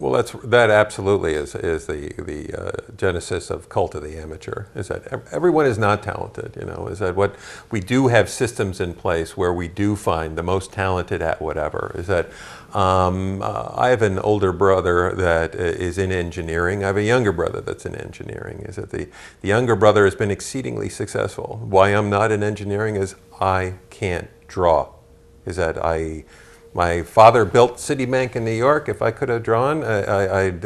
Well, that absolutely is the genesis of cult of the amateur. Is that everyone is not talented? You know, is that what we do have systems in place where we do find the most talented at whatever. Is that I have an older brother that is in engineering. I have a younger brother that's in engineering. Is that the younger brother has been exceedingly successful. Why I'm not in engineering is I can't draw. Is that my father built Citibank in New York. If I could have drawn, I'd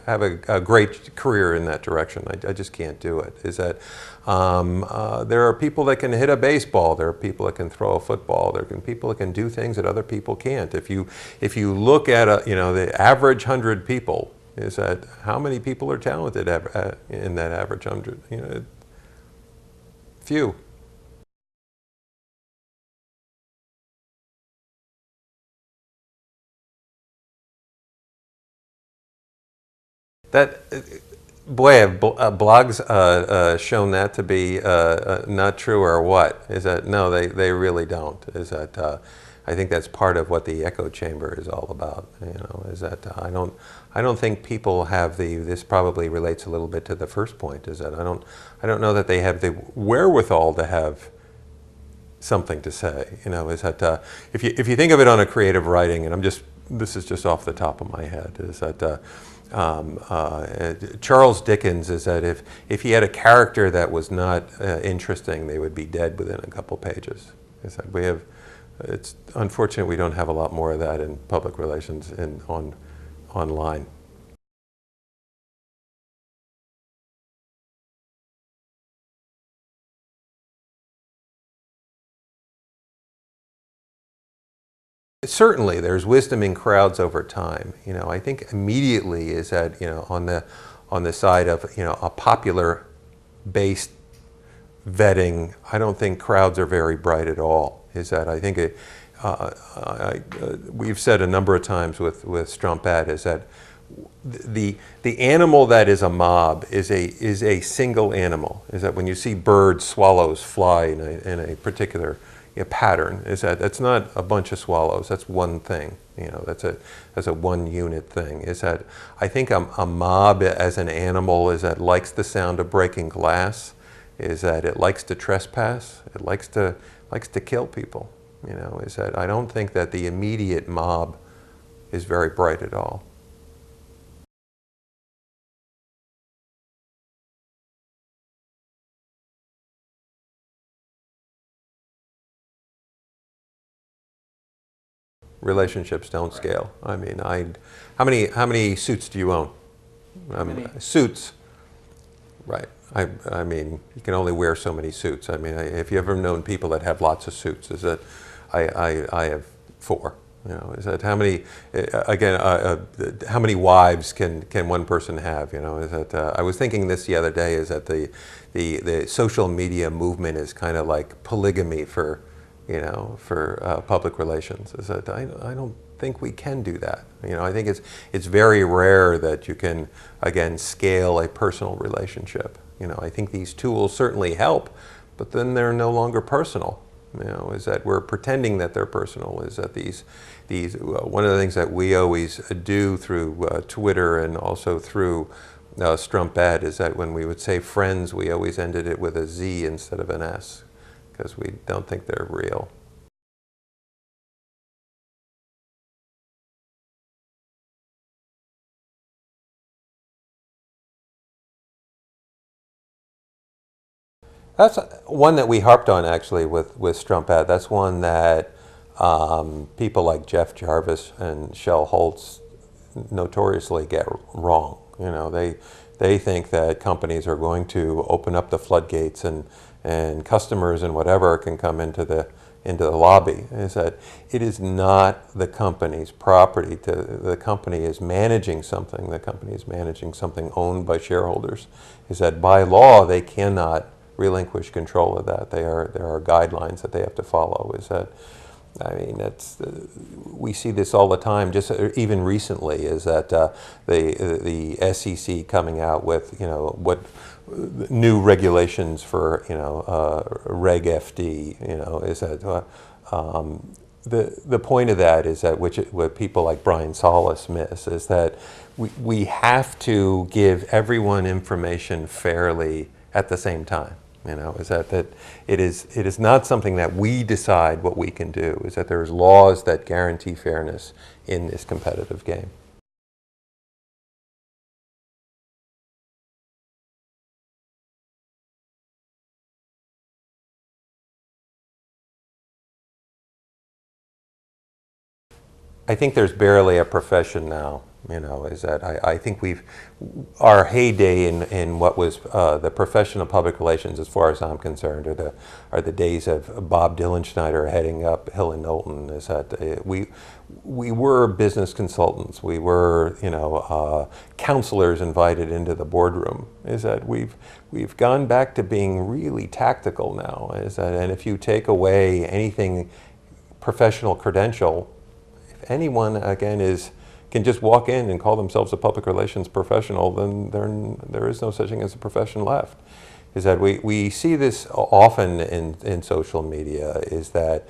have a great career in that direction. I just can't do it. Is that there are people that can hit a baseball. There are people that can throw a football. There are people that can do things that other people can't. If you look at the average 100 people, is that how many people are talented in that average 100? You know, few. That, boy, have blogs shown that to be not true or what? Is that, no, they really don't. Is that, I think that's part of what the echo chamber is all about. You know, is that I don't think people have this probably relates a little bit to the first point, is that I don't know that they have the wherewithal to have something to say. You know, is that if you think of it on a creative writing, and this is just off the top of my head, is that Charles Dickens, is that if he had a character that was not interesting, they would be dead within a couple pages. Is that it's unfortunate we don't have a lot more of that in public relations and online. Certainly, there's wisdom in crowds over time. You know, I think immediately is that, you know, on the side of, you know, a popular based vetting, I don't think crowds are very bright at all. Is that I think we've said a number of times with Strumpad is that the animal that is a mob is a single animal. Is that when you see birds, swallows fly in a particular pattern, is that that's not a bunch of swallows. That's one thing. You know, that's a one unit thing. Is that I think a mob as an animal is that likes the sound of breaking glass. Is that it likes to trespass. It likes to kill people. You know, is that I don't think that the immediate mob is very bright at all. Relationships don't scale. I mean, how many suits do you own? Suits, right? I mean, you can only wear so many suits. I mean, if you ever known people that have lots of suits, is that I have 4. You know, is that how many? Again, how many wives can one person have? You know, is that I was thinking this the other day. Is that the social media movement is kind of like polygamy for, you know, for public relations. Is that I don't think we can do that. You know, I think it's very rare that you can again scale a personal relationship. You know, I think these tools certainly help, but then they're no longer personal. You know, is that we're pretending that they're personal. Is that these one of the things that we always do through Twitter and also through Strumpad is that when we would say friends, we always ended it with a Z instead of an S, because we don't think they're real. That's one that we harped on actually with Strumpad. That's one that people like Jeff Jarvis and Shel Holtz notoriously get wrong. You know, they think that companies are going to open up the floodgates and customers and whatever can come into the lobby. Is that it is not the company's property. The company is managing something. The company is managing something owned by shareholders. Is that by law they cannot relinquish control of that. There are guidelines that they have to follow. Is that I mean, we see this all the time. Just even recently, is that the SEC coming out with what new regulations for Reg FD. Is that the point of that is that what people like Brian Solis miss is that we have to give everyone information fairly at the same time. You know, is that it is not something that we decide what we can do. Is that there's laws that guarantee fairness in this competitive game. I think there's barely a profession now, you know, is that I think our heyday in what was the profession of public relations, as far as I'm concerned, are the days of Bob Dillenschneider heading up Hill and Knowlton. Is that we were business consultants, we were, you know, counselors invited into the boardroom. Is that we've gone back to being really tactical now. Is that, and if you take away anything professional credential, anyone, again, can just walk in and call themselves a public relations professional, then there is no such thing as a profession left. Is that we see this often in social media, is that,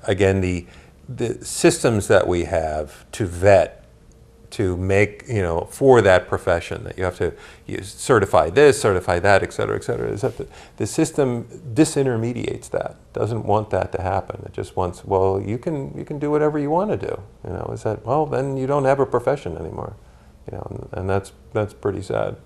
again, the systems that we have to vet, to make, you know, for that profession, that you have to certify this, certify that, et cetera, is that the system disintermediates that, doesn't want that to happen. It just wants, well, you can do whatever you want to do. You know, is that, well, then you don't have a profession anymore. You know, and that's pretty sad.